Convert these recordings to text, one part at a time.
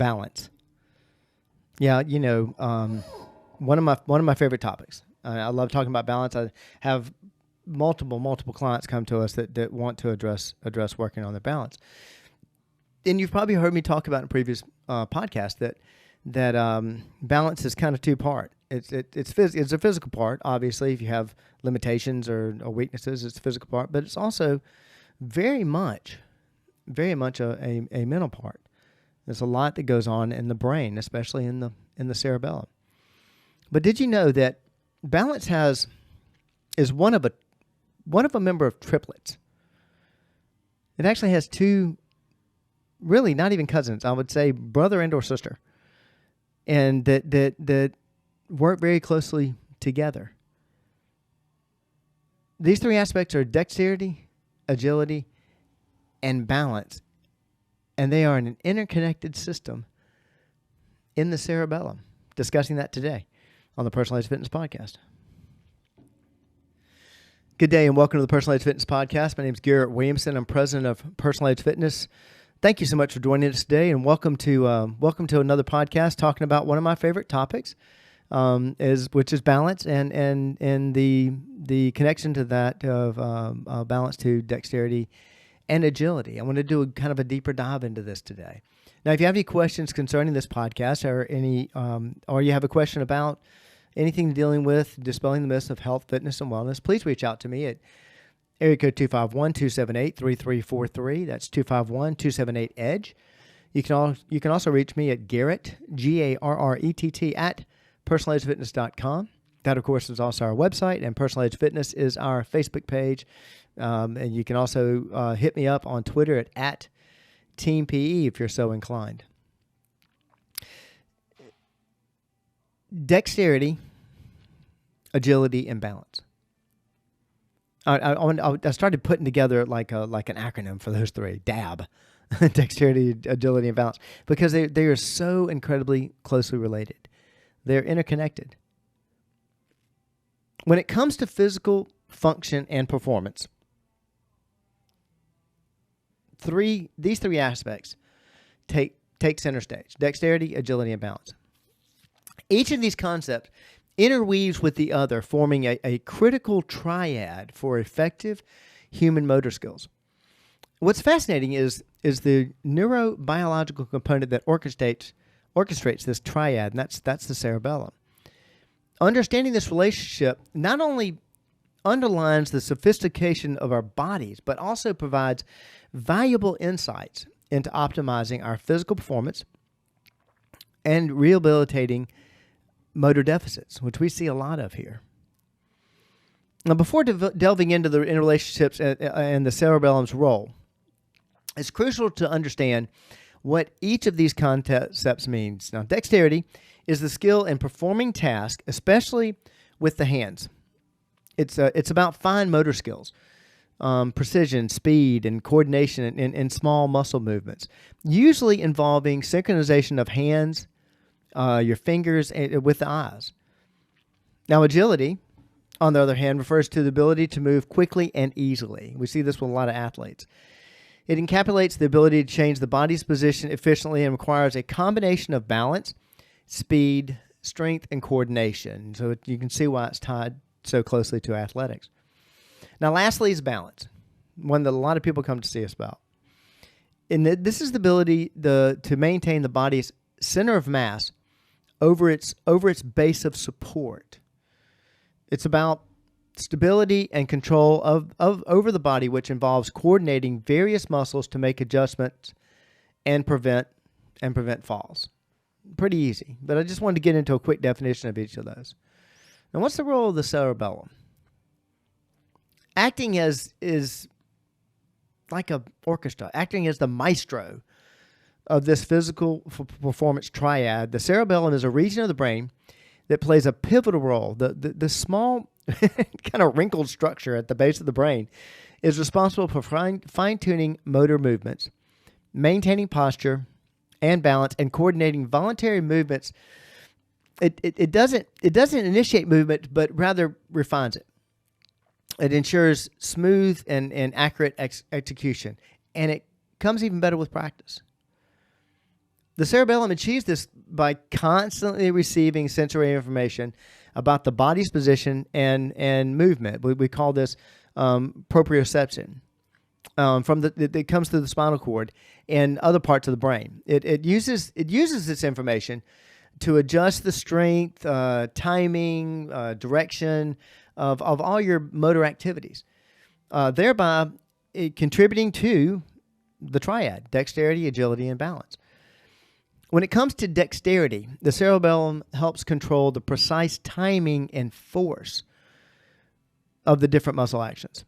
balance. Yeah, one of my favorite topics. I love talking about balance. I have multiple clients come to us that want to address working on their balance. And you've probably heard me talk about in previous podcasts that balance is kind of two-part. It's a physical part, obviously. If you have limitations or weaknesses, it's a physical part. But it's also very much a mental part. There's a lot that goes on in the brain, especially in the cerebellum. But did you know that balance is one of a member of triplets? It actually has two, really not even cousins. I would say brother and or sister, and that work very closely together. These three aspects are dexterity, agility, and balance. And they are in an interconnected system in the cerebellum. Discussing that today on the Personalized Fitness Podcast. Good day and welcome to the Personalized Fitness Podcast. My name is Garrett Williamson. I'm president of Personalized Fitness. Thank you so much for joining us today, and welcome to another podcast talking about one of my favorite topics, which is balance and the connection to that of balance to dexterity and agility. I want to do kind of a deeper dive into this today. Now, if you have any questions concerning this podcast or you have a question about anything dealing with dispelling the myths of health, fitness, and wellness, please reach out to me at area code 251-278-3343. That's 251-278-EDGE. You can also reach me at Garrett, Garrett, at personalizedfitness.com. That, of course, is also our website, and Personalized Fitness is our Facebook page. And you can also hit me up on Twitter at TeamPE if you're so inclined. Dexterity, agility, and balance. I started putting together like an acronym for those three. DAB, dexterity, agility, and balance, because they are so incredibly closely related. They're interconnected. When it comes to physical function and performance, these three aspects take center stage: dexterity, agility, and balance. Each of these concepts interweaves with the other, forming a critical triad for effective human motor skills. What's fascinating is the neurobiological component that orchestrates this triad, and that's the cerebellum. Understanding this relationship not only underlines the sophistication of our bodies, but also provides valuable insights into optimizing our physical performance and rehabilitating motor deficits, which we see a lot of here. Now, before delving into the interrelationships and the cerebellum's role, it's crucial to understand what each of these concepts means. Now, dexterity is the skill in performing tasks, especially with the hands. It's about fine motor skills, precision, speed, and coordination in small muscle movements, usually involving synchronization of hands, your fingers, with the eyes. Now, agility, on the other hand, refers to the ability to move quickly and easily. We see this with a lot of athletes. It encapsulates the ability to change the body's position efficiently and requires a combination of balance, speed, strength, and coordination. So you can see why it's tied so closely to athletics. Now, lastly is balance, one that a lot of people come to see us about. And this is the ability to maintain the body's center of mass over its base of support. It's about stability and control of over the body, which involves coordinating various muscles to make adjustments and prevent falls. Pretty easy, but I just wanted to get into a quick definition of each of those. Now, what's the role of the cerebellum? Acting is like an orchestra, acting as the maestro of this physical performance triad. The cerebellum is a region of the brain that plays a pivotal role. The small kind of wrinkled structure at the base of the brain is responsible for fine-tuning motor movements, maintaining posture and balance, and coordinating voluntary movements. It doesn't initiate movement, but rather refines it. It ensures smooth and accurate execution, and it comes even better with practice. The cerebellum achieves this by constantly receiving sensory information about the body's position and movement. We call this proprioception. It comes through the spinal cord and other parts of the brain. It uses this information to adjust the strength, timing, direction of all your motor activities, thereby contributing to the triad: dexterity, agility, and balance. When it comes to dexterity, the cerebellum helps control the precise timing and force of the different muscle actions,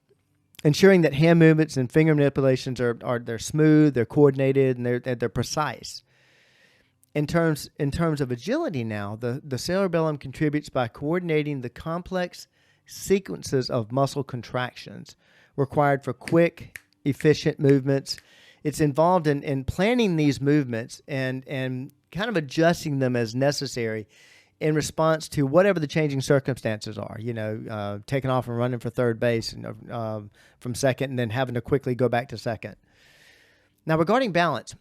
ensuring that hand movements and finger manipulations they're smooth, they're coordinated, and they're precise. In terms of agility now, the cerebellum contributes by coordinating the complex sequences of muscle contractions required for quick, efficient movements. It's involved in planning these movements and kind of adjusting them as necessary in response to whatever the changing circumstances are. Taking off and running for third base from second, and then having to quickly go back to second. Now, regarding balance,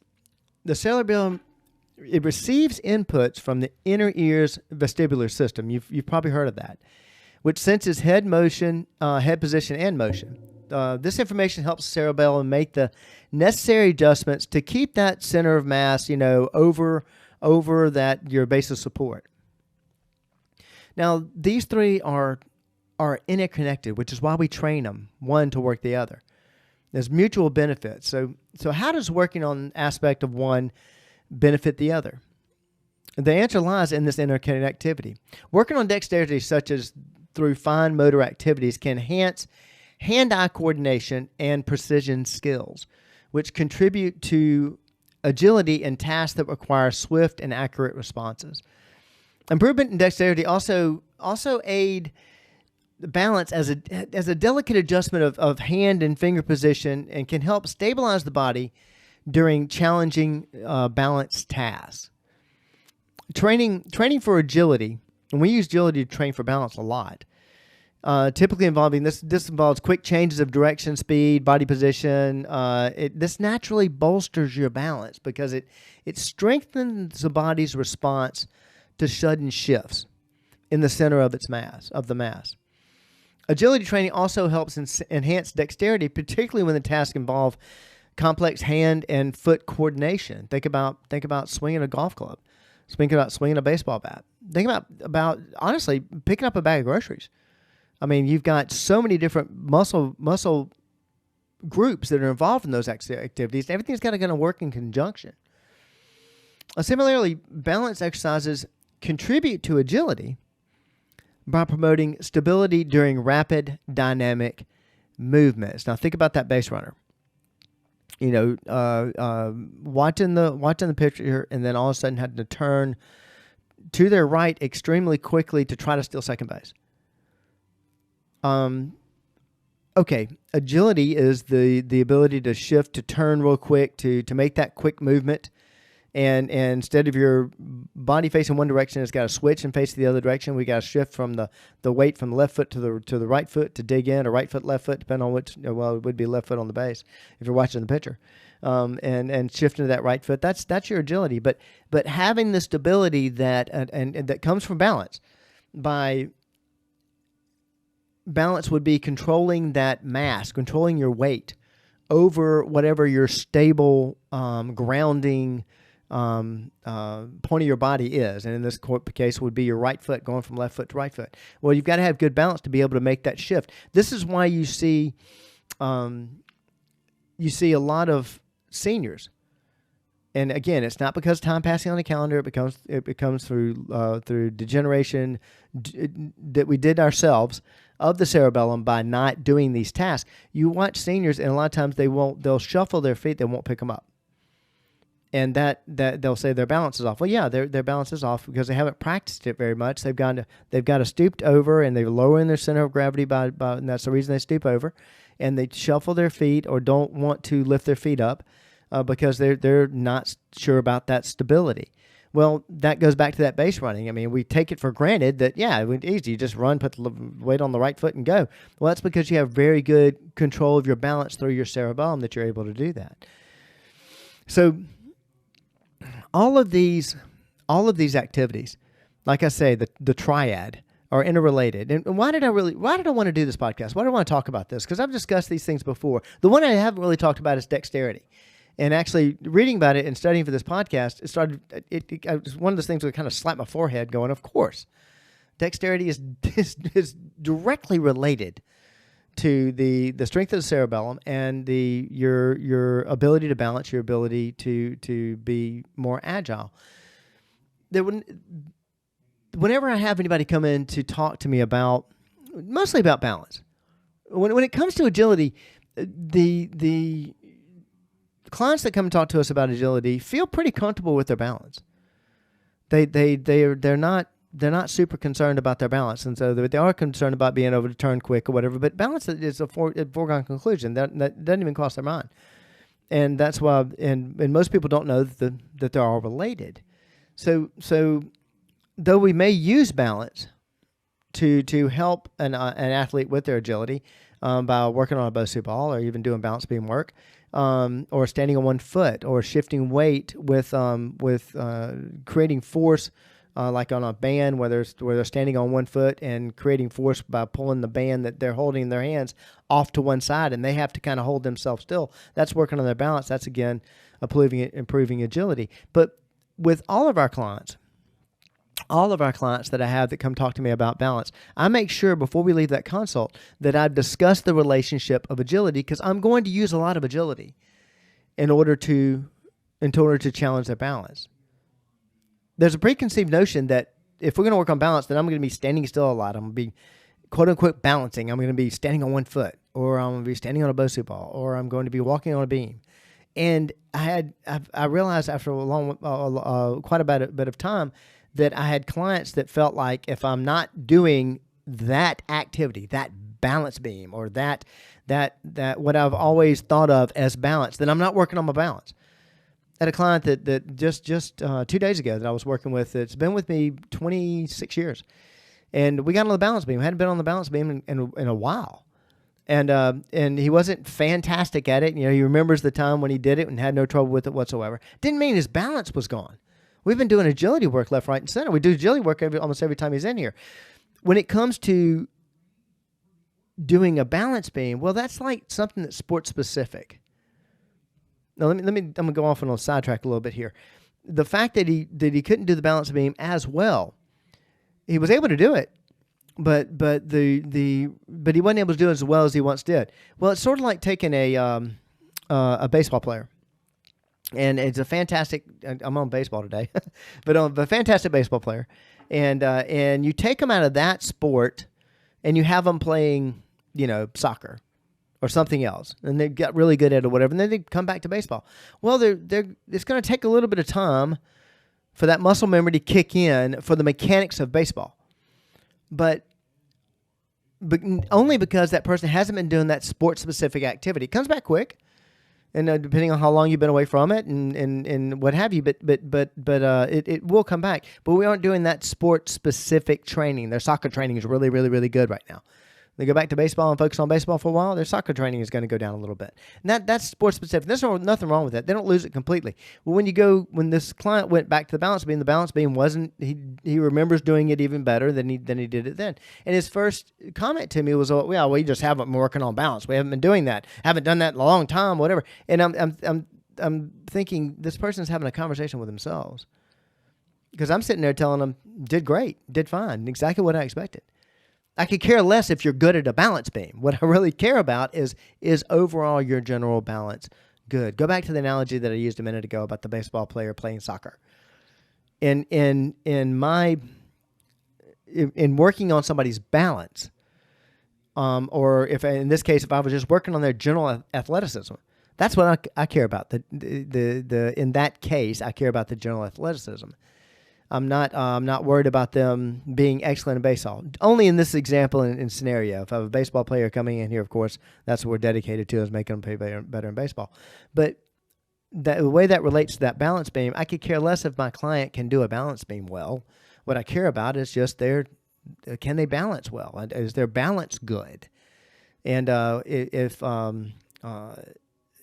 the cerebellum, it receives inputs from the inner ear's vestibular system. You've probably heard of that, which senses head motion, head position, and motion. This information helps the cerebellum make the necessary adjustments to keep that center of mass, over that your base of support. Now, these three are interconnected, which is why we train them, one to work the other. There's mutual benefits. So how does working on an aspect of one benefit the other? The answer lies in this interconnectivity. Working on dexterity, such as through fine motor activities, can enhance hand-eye coordination and precision skills, which contribute to agility in tasks that require swift and accurate responses. Improvement in dexterity also aid the balance as a delicate adjustment of hand and finger position, and can help stabilize the body during challenging balance tasks. Training for agility, and we use agility to train for balance a lot. Typically involving this involves quick changes of direction, speed, body position. This naturally bolsters your balance because it strengthens the body's response to sudden shifts in the center of the mass. Agility training also helps enhance dexterity, particularly when the tasks involve complex hand and foot coordination. Think about swinging a golf club. Think about swinging a baseball bat. Think about honestly picking up a bag of groceries. I mean, you've got so many different muscle groups that are involved in those activities. Everything's got to work in conjunction. Similarly, balance exercises contribute to agility by promoting stability during rapid dynamic movements. Now, think about that base runner. Watching the picture, and then all of a sudden having to turn to their right extremely quickly to try to steal second base. Okay, agility is the ability to shift, to turn real quick, to make that quick movement, and instead of your body facing one direction, it's got to switch and face the other direction. We got to shift from the weight from the left foot to the right foot to dig in, or right foot, left foot, depending on which. Well, it would be left foot on the base if you're watching the pitcher, and shifting to that right foot. That's your agility. But having the stability that and that comes from balance. Balance would be controlling that mass, controlling your weight over whatever your stable grounding point of your body is. And in this case would be your right foot, going from left foot to right foot. Well, you've got to have good balance to be able to make that shift. This is why you see a lot of seniors. And again, it's not because time passing on the calendar. It becomes through degeneration that we did ourselves of the cerebellum by not doing these tasks. You watch seniors, and a lot of times they'll shuffle their feet, they won't pick them up. And that they'll say their balance is off. Well, yeah, their balance is off because they haven't practiced it very much. They've got to stooped over, and they're lowering their center of gravity and that's the reason they stoop over, and they shuffle their feet or don't want to lift their feet up because they're not sure about that stability. Well, that goes back to that base running. I mean, we take it for granted that, yeah, it's easy. You just run, put the weight on the right foot and go. Well, that's because you have very good control of your balance through your cerebellum that you're able to do that. So all of these activities, like I say, the triad, are interrelated. And why did I want to do this podcast? Why do I want to talk about this? Because I've discussed these things before. The one I haven't really talked about is dexterity. And actually reading about it and studying for this podcast, it was one of those things that kind of slapped my forehead going, of course, dexterity is directly related to the strength of the cerebellum and your ability to balance, your ability to be more agile. Whenever I have anybody come in to talk to me mostly about balance, when it comes to agility, the clients that come and talk to us about agility feel pretty comfortable with their balance. They're not super concerned about their balance, and so they are concerned about being able to turn quick or whatever. But balance is a foregone conclusion. That doesn't even cross their mind, and that's why. And most people don't know that they're all related. So though we may use balance to help an athlete with their agility by working on a Bosu ball or even doing balance beam work, or standing on one foot or shifting weight with creating force, like on a band where they're standing on one foot and creating force by pulling the band that they're holding in their hands off to one side, and they have to kind of hold themselves still. That's working on their balance. That's, again, improving agility. But with all of our clients that I have that come talk to me about balance, I make sure before we leave that consult that I've discussed the relationship of agility, because I'm going to use a lot of agility in order to challenge their balance. There's a preconceived notion that if we're going to work on balance, then I'm going to be standing still a lot. I'm going to be, quote unquote, balancing. I'm going to be standing on one foot, or I'm going to be standing on a Bosu ball, or I'm going to be walking on a beam. And I realized after quite a bit of time that I had clients that felt like if I'm not doing that activity, that balance beam, or that what I've always thought of as balance, then I'm not working on my balance. I had a client that just 2 days ago that I was working with, that's been with me 26 years. And we got on the balance beam. Hadn't been on the balance beam in a while. And he wasn't fantastic at it. You know, he remembers the time when he did it and had no trouble with it whatsoever. Didn't mean his balance was gone. We've been doing agility work left, right, and center. We do agility work almost every time he's in here. When it comes to doing a balance beam, well, that's like something that's sports specific. Now, I'm gonna go off on a sidetrack a little bit here. The fact that he couldn't do the balance beam as well, he was able to do it, but he wasn't able to do it as well as he once did. Well, it's sort of like taking a baseball player. And it's a fantastic. I'm on baseball today, but a fantastic baseball player, and you take them out of that sport, and you have them playing, soccer, or something else, and they got really good at it or whatever, and then they come back to baseball. Well, it's going to take a little bit of time for that muscle memory to kick in for the mechanics of baseball, but only because that person hasn't been doing that sport specific activity. It comes back quick. And depending on how long you've been away from it and what have you, but it will come back. But we aren't doing that sport specific training. Their soccer training is really, really, really good right now. They go back to baseball and focus on baseball for a while, their soccer training is going to go down a little bit. And that's sport specific. There's nothing wrong with that. They don't lose it completely. Well, when this client went back to the balance beam wasn't, he remembers doing it even better than he did it then. And his first comment to me was, "Oh, well, we just haven't been working on balance. We haven't been doing that. Haven't done that in a long time, whatever." And I'm thinking this person's having a conversation with themselves, because I'm sitting there telling them, "Did great, did fine, exactly what I expected." I could care less if you're good at a balance beam. What I really care about is overall your general balance good. Go back to the analogy that I used a minute ago about the baseball player playing soccer. In working on somebody's balance, or if in this case, if I was just working on their general athleticism, that's what I care about. In that case, I care about the general athleticism. I'm not worried about them being excellent in baseball. Only in this example and scenario. If I have a baseball player coming in here, of course, that's what we're dedicated to, is making them play better in baseball. But the way that relates to that balance beam, I could care less if my client can do a balance beam well. What I care about is just can they balance well? Is their balance good? And if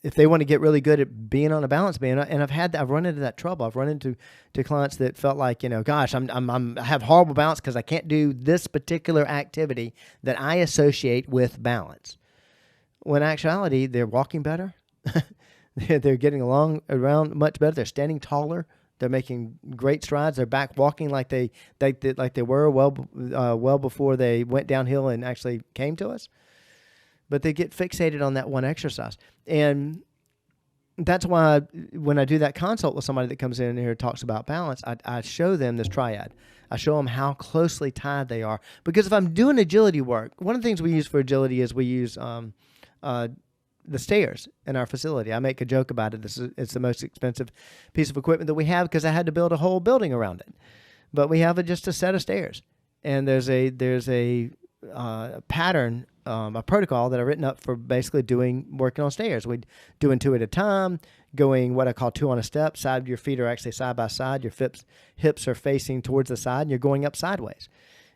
if they want to get really good at being on a balance beam, and I've run into that trouble. I've run into clients that felt like, gosh, I have horrible balance because I can't do this particular activity that I associate with balance. When in actuality, they're walking better. They're getting along around much better. They're standing taller. They're making great strides. They're back walking like they were well before they went downhill and actually came to us. But they get fixated on that one exercise. And that's why when I do that consult with somebody that comes in here and talks about balance, I show them this triad. I show them how closely tied they are. Because if I'm doing agility work, one of the things we use for agility is we use the stairs in our facility. I make a joke about it. It's the most expensive piece of equipment that we have because I had to build a whole building around it. But we have just a set of stairs. And there's a pattern, a protocol that I've written up for basically working on stairs. We're doing 2 at a time, going what I call 2 on a step. Your feet are actually side by side. Your hips are facing towards the side, and you're going up sideways.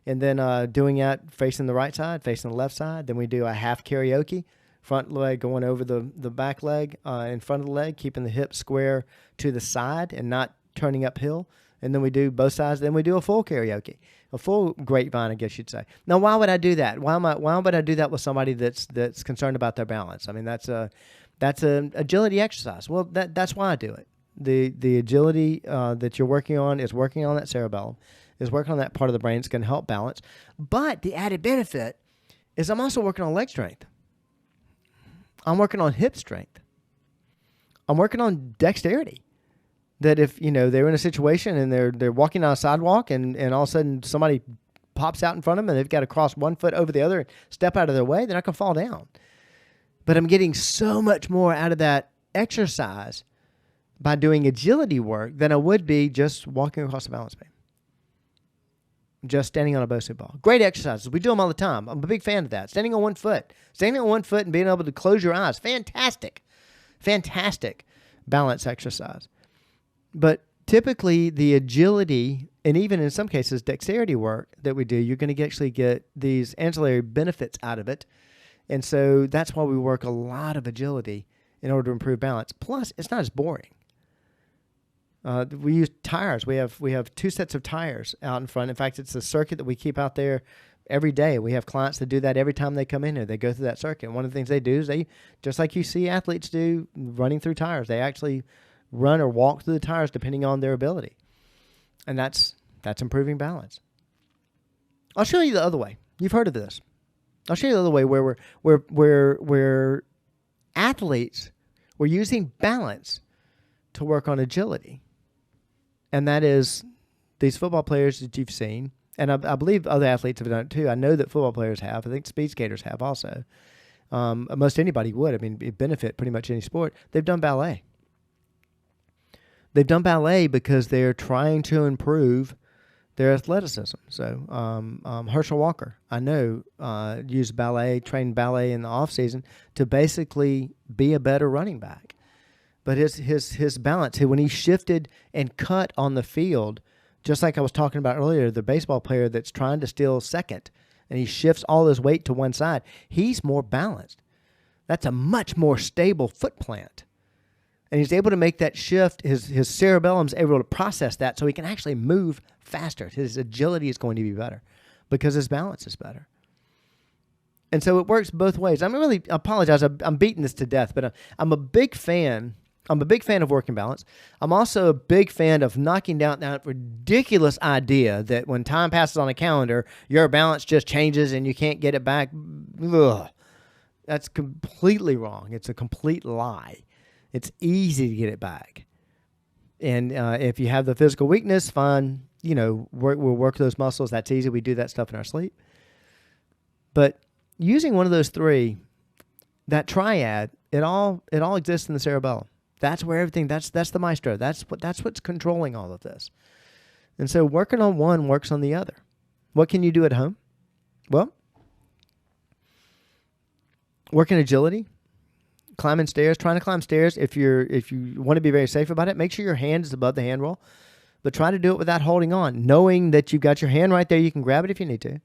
And then doing that facing the right side, facing the left side. Then we do a half karaoke, front leg going over the back leg in front of the leg, keeping the hips square to the side and not turning uphill. And then we do both sides. Then we do a full karaoke, a full grapevine, I guess you'd say. Now, why would I do that? Why would I do that with somebody that's concerned about their balance? I mean, that's an agility exercise. Well, that's why I do it. The agility that you're working on is working on that cerebellum, is working on that part of the brain that's going to help balance. But the added benefit is I'm also working on leg strength. I'm working on hip strength. I'm working on dexterity. That if, they're in a situation and they're walking on a sidewalk and all of a sudden somebody pops out in front of them and they've got to cross one foot over the other and step out of their way, they're not going to fall down. But I'm getting so much more out of that exercise by doing agility work than I would be just walking across a balance beam. Just standing on a Bosu ball. Great exercises. We do them all the time. I'm a big fan of that. Standing on one foot. Standing on one foot and being able to close your eyes. Fantastic. Fantastic balance exercise. But typically the agility and even in some cases dexterity work that we do, you're going to actually get these ancillary benefits out of it. And so that's why we work a lot of agility in order to improve balance. Plus, it's not as boring. We use tires. We have 2 sets of tires out in front. In fact, it's a circuit that we keep out there every day. We have clients that do that every time they come in here. They go through that circuit. And one of the things they do is they, just like you see athletes do running through tires, they actually run or walk through the tires depending on their ability. And that's improving balance. I'll show you the other way. You've heard of this. I'll show you the other way where athletes were using balance to work on agility. And that is these football players that you've seen, and I believe other athletes have done it too. I know that football players have. I think speed skaters have also. Most anybody would. I mean, it benefit pretty much any sport. They've done ballet. They've done ballet because they're trying to improve their athleticism. So Herschel Walker, I know, used ballet, trained ballet in the off season to basically be a better running back. But his balance, when he shifted and cut on the field, just like I was talking about earlier, the baseball player that's trying to steal second, and he shifts all his weight to one side, he's more balanced. That's a much more stable foot plant. And he's able to make that shift. His cerebellum's able to process that so he can actually move faster. His agility is going to be better because his balance is better. And so it works both ways. I apologize. I'm beating this to death, but I'm a big fan. I'm a big fan of working balance. I'm also a big fan of knocking down that ridiculous idea that when time passes on a calendar, your balance just changes and you can't get it back. Ugh. That's completely wrong. It's a complete lie. It's easy to get it back. And if you have the physical weakness, fine. We'll work those muscles. That's easy. We do that stuff in our sleep. But using one of those 3, that triad, it all exists in the cerebellum. That's where everything. That's the maestro. That's what's controlling all of this. And so working on one works on the other. What can you do at home? Well, working agility, climbing stairs, trying to climb stairs. If you want to be very safe about it, make sure your hand is above the handrail, but try to do it without holding on, knowing that you've got your hand right there. You can grab it if you need to.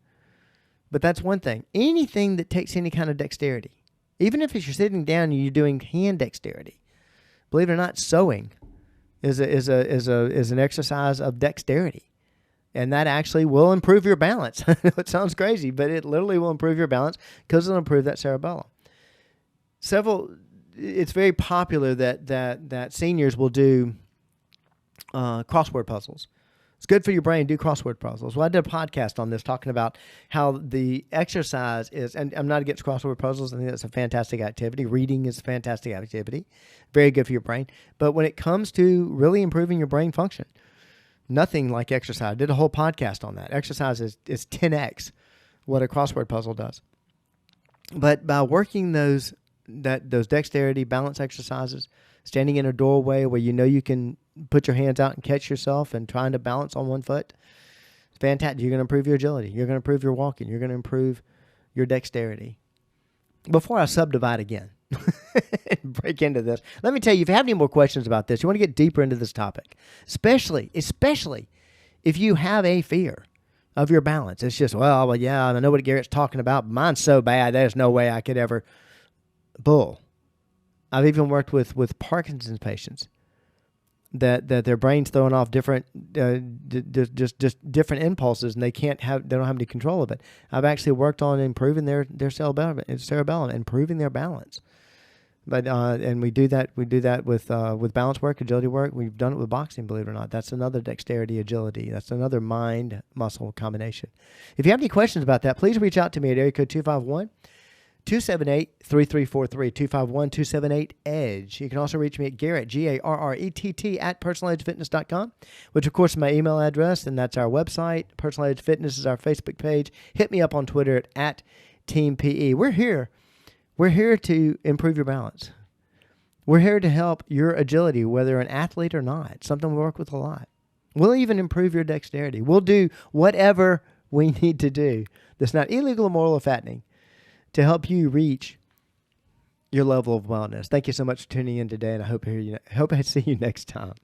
But that's one thing. Anything that takes any kind of dexterity, Even if you're sitting down and you're doing hand dexterity, believe it or not, sewing is an exercise of dexterity. And that actually will improve your balance. It sounds crazy, but it literally will improve your balance because it'll improve that cerebellum. It's very popular that seniors will do crossword puzzles. It's good for your brain to do crossword puzzles. Well, I did a podcast on this talking about how the exercise is, and I'm not against crossword puzzles. I think that's a fantastic activity. Reading is a fantastic activity. Very good for your brain. But when it comes to really improving your brain function, nothing like exercise. I did a whole podcast on that. Exercise is 10x what a crossword puzzle does. But by working those dexterity balance exercises, standing in a doorway where you know you can put your hands out and catch yourself and trying to balance on one foot, it's fantastic. You're going to improve your agility. You're going to improve your walking. You're going to improve your dexterity. Before I subdivide again and break into this, let me tell you, if you have any more questions about this, you want to get deeper into this topic, especially if you have a fear of your balance. It's just, well, yeah, I know what Garrett's talking about, but mine's so bad, there's no way I could ever. Bull. I've even worked with Parkinson's patients that their brain's throwing off different just different impulses, and they don't have any control of it. I've actually worked on improving their cerebellum, improving their balance. But and we do that with balance work, agility work. We've done it with boxing, believe it or not. That's another dexterity, agility. That's another mind muscle combination. If you have any questions about that, please reach out to me at area code 251-278-3343, 251-278-EDGE. You can also reach me at Garrett, Garrett, at personaledgefitness.com, which, of course, is my email address, and that's our website. Personal Edge Fitness is our Facebook page. Hit me up on Twitter at Team PE. We're here to improve your balance. We're here to help your agility, whether you're an athlete or not. Something we work with a lot. We'll even improve your dexterity. We'll do whatever we need to do that's not illegal, immoral, or fattening to help you reach your level of wellness. Thank you so much for tuning in today, and I hope I see you next time.